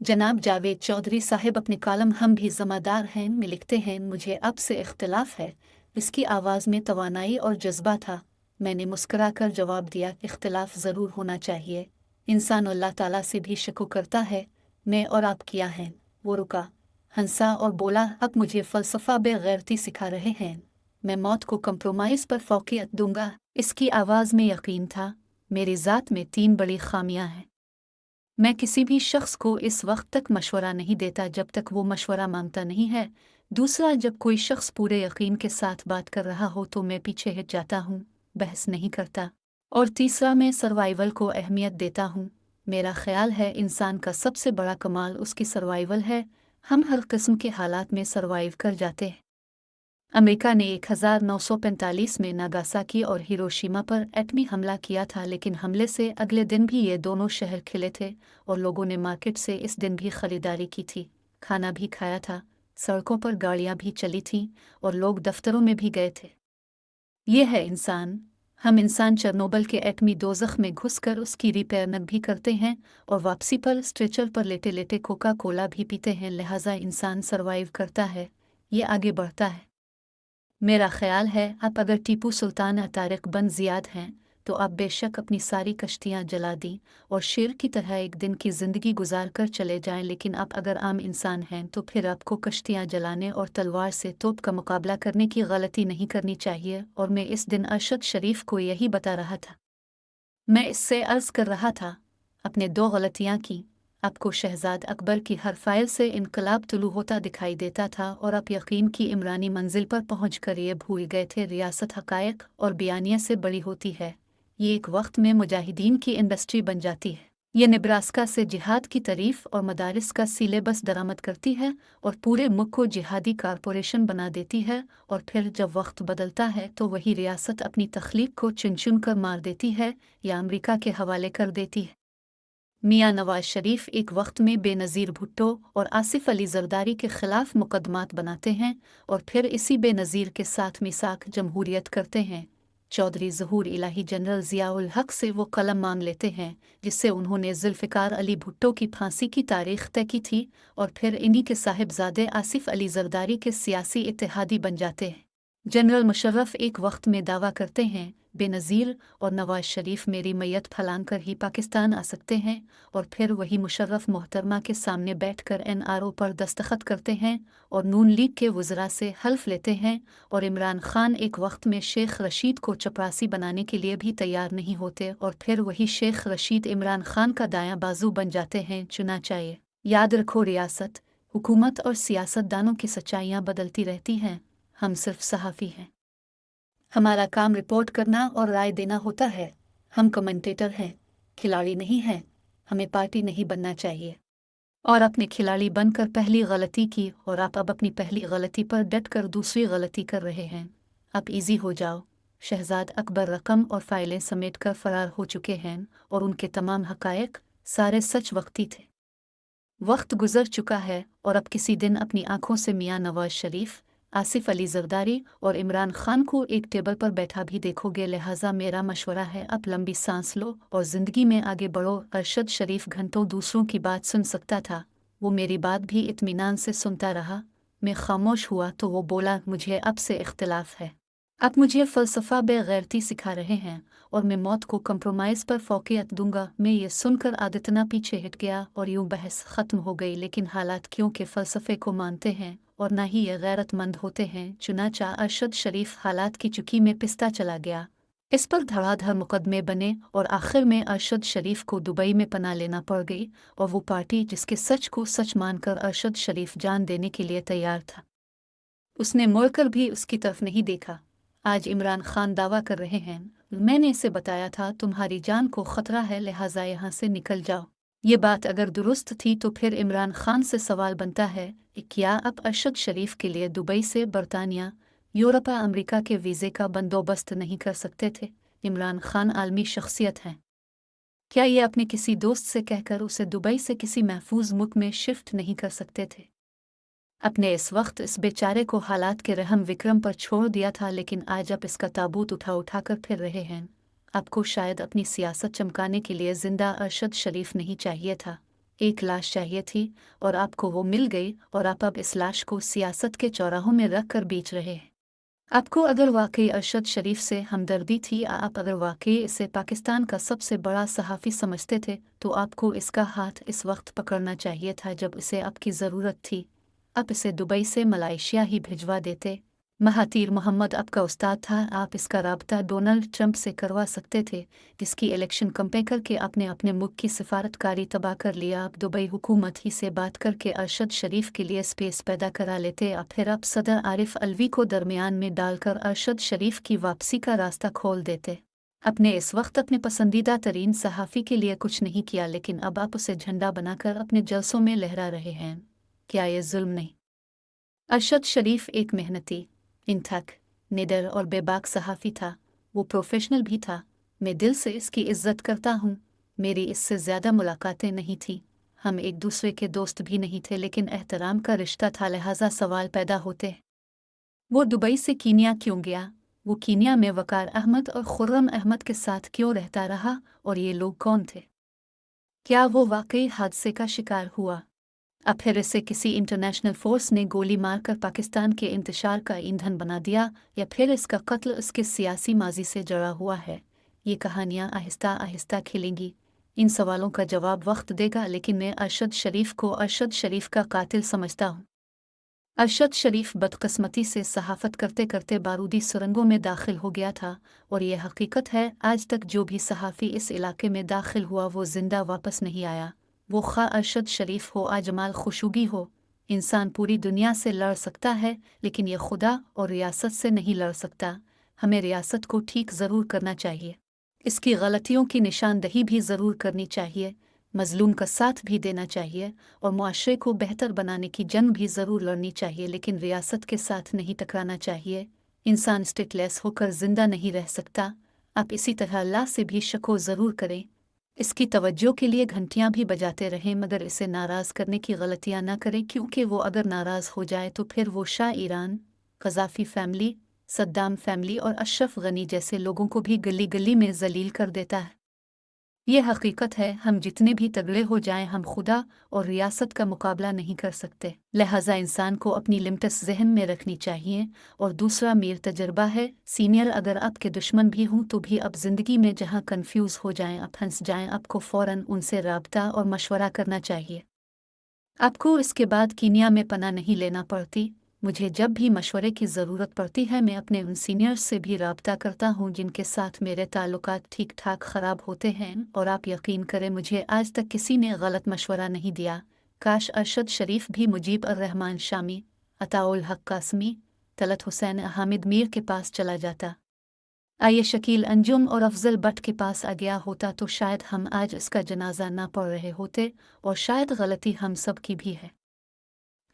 जनाब जावेद चौधरी साहब अपने कॉलम हम भी ज़िम्मेदार हैं में लिखते हैं, मुझे अब से इख्तिलाफ है। इसकी आवाज़ में तवानाई और जज्बा था। मैंने मुस्कुराकर जवाब दिया, इख्तिलाफ ज़रूर होना चाहिए। इंसान अल्लाह ताला से भी शक करता है। मैं और आप किया है। वो रुका, हंसा और बोला, अब मुझे फ़लसफ़ा बेगैरती सिखा रहे हैं। मैं मौत को कंप्रोमाइज़ पर फ़ौक़ियत दूंगा। इसकी आवाज़ में यकीन था। मेरी ज़ात में 3 बड़ी ख़ामियाँ हैं। मैं किसी भी शख्स को इस वक्त तक मशवरा नहीं देता जब तक वो मशवरा मांगता नहीं है। दूसरा, जब कोई शख्स पूरे यकीन के साथ बात कर रहा हो तो मैं पीछे हट जाता हूँ, बहस नहीं करता। और तीसरा, मैं सर्वाइवल को अहमियत देता हूँ। मेरा ख्याल है इंसान का सबसे बड़ा कमाल उसकी सर्वाइवल है। हम हर किस्म के हालात में सर्वाइव कर जाते हैं। अमेरिका ने 1945 में नागासाकी और हिरोशिमा पर एटमी हमला किया था, लेकिन हमले से अगले दिन भी ये दोनों शहर खिले थे और लोगों ने मार्केट से इस दिन भी खरीदारी की थी, खाना भी खाया था, सड़कों पर गाड़ियां भी चली थीं और लोग दफ्तरों में भी गए थे। ये है इंसान। हम इंसान चेरनोबिल के एटमी दोज़ख में घुसकर उसकी रिपेयर भी करते हैं और वापसी पर स्ट्रेचर पर लेटे लेटे कोका कोला भी पीते हैं। लिहाजा इंसान सर्वाइव करता है, ये आगे बढ़ता है। मेरा ख्याल है आप अगर टीपू सुल्तान या तारिक बन ज़ियाद हैं तो आप बेशक अपनी सारी कश्तियाँ जला दी और शेर की तरह एक दिन की ज़िंदगी गुजार कर चले जाएं, लेकिन आप अगर आम इंसान हैं तो फिर आपको कश्तियाँ जलाने और तलवार से तोप का मुकाबला करने की गलती नहीं करनी चाहिए। और मैं इस दिन अरशद शरीफ को यही बता रहा था। मैं इससे अर्ज़ कर रहा था, अपने 2 गलतियाँ की। आपको शहजाद अकबर की हर फाइल से इनकलाब तुलू होता दिखाई देता था और आप यकीन की इमरानी मंजिल पर पहुंचकर ये भूल गए थे, रियासत हकायक और बयानिया से बड़ी होती है। ये एक वक्त में मुजाहिदीन की इंडस्ट्री बन जाती है। ये नेब्रास्का से जिहाद की तारीफ और मदारिस का सिलेबस दरामद करती है और पूरे मुल्क को जिहादी कारपोरेशन बना देती है। और फिर जब वक्त बदलता है तो वही रियासत अपनी तख्लीक को चुन चुन कर मार देती है या अमरीका के हवाले कर देती है। मियाँ नवाज शरीफ एक वक्त में बेनज़ीर भुट्टो और आसिफ अली जरदारी के खिलाफ मुकदमात बनाते हैं और फिर इसी बेनज़ीर के साथ मिसाक जमहूरियत करते हैं। चौधरी ज़हूर इलाही जनरल ज़ियाउल हक से वो कलम मांग लेते हैं जिससे उन्होंने ज़ुल्फ़िकार अली भुट्टो की फांसी की तारीख तय की थी और फिर इन्हीं के साहिबजादे आसिफ अली जरदारी के सियासी इत्तेहादी बन जाते हैं। जनरल मुशर्रफ एक वक्त में दावा करते हैं बेनज़ीर और नवाज शरीफ मेरी मैयत फलांग कर ही पाकिस्तान आ सकते हैं, और फिर वही मुशर्रफ मोहतरमा के सामने बैठकर NRO पर दस्तखत करते हैं और नून लीग के वज़रा से हल्फ लेते हैं। और इमरान खान एक वक्त में शेख रशीद को चपरासी बनाने के लिए भी तैयार नहीं होते और फिर वही शेख रशीद इमरान खान का दायां बाजू बन जाते हैं। चुनांचे याद रखो, रियासत, हुकूमत और सियासतदानों की सच्चाइयाँ बदलती रहती हैं। हम सिर्फ सहाफ़ी हैं। हमारा काम रिपोर्ट करना और राय देना होता है। हम कमेंटेटर हैं, खिलाड़ी नहीं हैं। हमें पार्टी नहीं बनना चाहिए। और अपने खिलाड़ी बनकर पहली गलती की और आप अब अपनी पहली गलती पर डट कर दूसरी गलती कर रहे हैं। अब इजी हो जाओ। शहजाद अकबर रकम और फाइलें समेट कर फरार हो चुके हैं और उनके तमाम हकायक सारे सच वक्ती थे। वक्त गुजर चुका है और अब किसी दिन अपनी आंखों से मियाँ नवाज शरीफ, आसिफ अली जरदारी और इमरान खान को एक टेबल पर बैठा भी देखोगे। लिहाजा मेरा मशवरा है, अब लंबी सांस लो और ज़िंदगी में आगे बढ़ो। अरशद शरीफ घंटों दूसरों की बात सुन सकता था, वो मेरी बात भी इत्मीनान से सुनता रहा। मैं खामोश हुआ तो वो बोला, मुझे अब से इख्तिलाफ है। आप मुझे फ़लसफ़ा बेगैरती सिखा रहे हैं और मैं मौत को कंप्रोमाइज़ पर फ़ौक़ियत दूंगा। मैं ये सुनकर आदतना पीछे हट गया और यूं बहस ख़त्म हो गई। लेकिन हालात क्योंकि फ़लसफ़े को मानते हैं और ना ही ये गैरतमंद होते हैं, चुनांचा अरशद शरीफ हालात की चुकी में पिसता चला गया। इस पर धड़ाधड़ मुकदमे बने और आखिर में अरशद शरीफ को दुबई में पनाह लेना पड़ गई और वो पार्टी जिसके सच को सच मानकर अरशद शरीफ जान देने के लिए तैयार था, उसने मुड़कर भी उसकी तरफ नहीं देखा। आज इमरान खान दावा कर रहे हैं, मैंने इसे बताया था तुम्हारी जान को खतरा है, लिहाजा यहाँ से निकल जाओ। ये बात अगर दुरुस्त थी तो फिर इमरान खान से सवाल बनता है कि क्या आप अरशद शरीफ के लिए दुबई से बरतानिया, यूरोप या अमरीका के वीज़े का बंदोबस्त नहीं कर सकते थे? इमरान खान आलमी शख्सियत हैं। क्या ये अपने किसी दोस्त से कहकर उसे दुबई से किसी महफूज मुल्क में शिफ्ट नहीं कर सकते थे? अपने इस वक्त इस बेचारे को हालात के रहम विक्रम पर छोड़ दिया था, लेकिन आज आप इसका ताबूत उठा उठा कर फिर रहे हैं। आपको शायद अपनी सियासत चमकाने के लिए जिंदा अरशद शरीफ नहीं चाहिए था, एक लाश चाहिए थी और आपको वो मिल गई और आप अब इस लाश को सियासत के चौराहों में रख कर बेच रहे हैं। आपको अगर वाकई अरशद शरीफ से हमदर्दी थी या आप अगर वाकई इसे पाकिस्तान का सबसे बड़ा सहाफ़ी समझते थे तो आपको इसका हाथ इस वक्त पकड़ना चाहिए था जब इसे आपकी ज़रूरत थी। आप इसे दुबई से मलाइशिया ही भिजवा देते। महातीर मोहम्मद आपका उस्ताद था, आप इसका राब्ता डोनाल्ड ट्रंप से करवा सकते थे, जिसकी इलेक्शन कंपेयर करके आपने अपने मुल्क की सिफारतकारी तबाह कर लिया। आप दुबई हुकूमत ही से बात करके अरशद शरीफ के लिए स्पेस पैदा करा लेते। आप फिर आप सदर आरिफ अलवी को दरमियान में डालकर अरशद शरीफ की वापसी का रास्ता खोल देते। आपने इस वक्त अपने पसंदीदा तरीन सहाफ़ी के लिए कुछ नहीं किया, लेकिन अब आप उसे झंडा बनाकर अपने जलसों में लहरा रहे हैं। क्या ये जुल्म नहीं? अरशद शरीफ एक मेहनती, इंथक, निडर और बेबाक सहाफ़ी था। वो प्रोफेशनल भी था। मैं दिल से इसकी इज्जत करता हूँ। मेरी इससे ज़्यादा मुलाकातें नहीं थीं। हम एक दूसरे के दोस्त भी नहीं थे, लेकिन एहतराम का रिश्ता था, लिहाजा सवाल पैदा होते। वो दुबई से कीनिया क्यों गया? वो कीनिया में वकार अहमद और खुर्रम अहमद के साथ क्यों रहता रहा? और ये लोग कौन थे? क्या वो वाकई हादसे का शिकार हुआ? अब फिर इसे किसी इंटरनेशनल फोर्स ने गोली मारकर पाकिस्तान के इंतशार का ईंधन बना दिया, या फिर इसका कत्ल इसके सियासी माजी से जुड़ा हुआ है? ये कहानियाँ आहिस्ता आहिस्ता खिलेंगी। इन सवालों का जवाब वक्त देगा, लेकिन मैं अरशद शरीफ को अरशद शरीफ का कातिल समझता हूँ। अरशद शरीफ बदकिस्मती से सहाफ़त करते करते बारूदी सुरंगों में दाखिल हो गया था, और यह हकीकत है आज तक जो भी सहाफ़ी इस इलाके में दाखिल हुआ वो जिंदा वापस नहीं आया। वो खा अरशद शरीफ हो आ जमाल खुशूगी हो। इंसान पूरी दुनिया से लड़ सकता है, लेकिन यह खुदा और रियासत से नहीं लड़ सकता। हमें रियासत को ठीक ज़रूर करना चाहिए, इसकी गलतियों की निशानदही भी ज़रूर करनी चाहिए, मज़लूम का साथ भी देना चाहिए, और मुआशरे को बेहतर बनाने की जंग भी ज़रूर लड़नी चाहिए, लेकिन रियासत के साथ नहीं टकराना चाहिए। इंसान स्टेटलेस होकर ज़िंदा नहीं रह सकता। आप इसी तरह अल्लाह से भी शको ज़रूर करें, इसकी तवज्जो के लिए घंटियां भी बजाते रहें, मगर इसे नाराज़ करने की गलतियां ना करें, क्योंकि वो अगर नाराज़ हो जाए तो फिर वो Shah Iran, Gaddafi family, Saddam family और अशरफ गनी जैसे लोगों को भी गली गली में ज़लील कर देता है। ये हकीकत है, हम जितने भी तगड़े हो जाएं, हम खुदा और रियासत का मुकाबला नहीं कर सकते। लिहाजा इंसान को अपनी लिमिट्स जहन में रखनी चाहिए। और दूसरा मीर तजर्बा है, सीनियर अगर आपके दुश्मन भी हों तो भी अब ज़िंदगी में जहाँ कन्फ्यूज़ हो जाएं, आप फंस जाएं, आपको फ़ौरन उनसे राब्ता और मशवरा करना चाहिए। आपको इसके बाद कीनिया में पनाह नहीं लेना पड़ती। मुझे जब भी मशवरे की ज़रूरत पड़ती है, मैं अपने उन सीनियर्स से भी राब्ता करता हूँ जिनके साथ मेरे ताल्लुकात ठीक ठाक ख़राब होते हैं, और आप यकीन करें मुझे आज तक किसी ने गलत मशवरा नहीं दिया। काश अरशद शरीफ भी मुजीब उर रहमान शामी, अताउल हक कासमी, तलत हुसैन हामिद मीर के पास चला जाता। आइए शकील अंजुम और अफजल बट के पास आ गया होता तो शायद हम आज इसका जनाजा ना पढ़ रहे होते, और शायद गलती हम सब की भी है।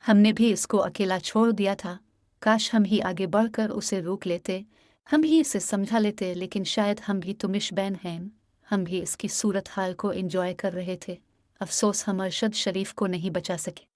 हमने भी इसको अकेला छोड़ दिया था। काश हम ही आगे बढ़कर उसे रोक लेते, हम ही इसे समझा लेते, लेकिन शायद हम भी तो मिशबैन हैं, हम भी इसकी सूरत हाल को एंजॉय कर रहे थे। अफसोस हम अरशद शरीफ को नहीं बचा सके।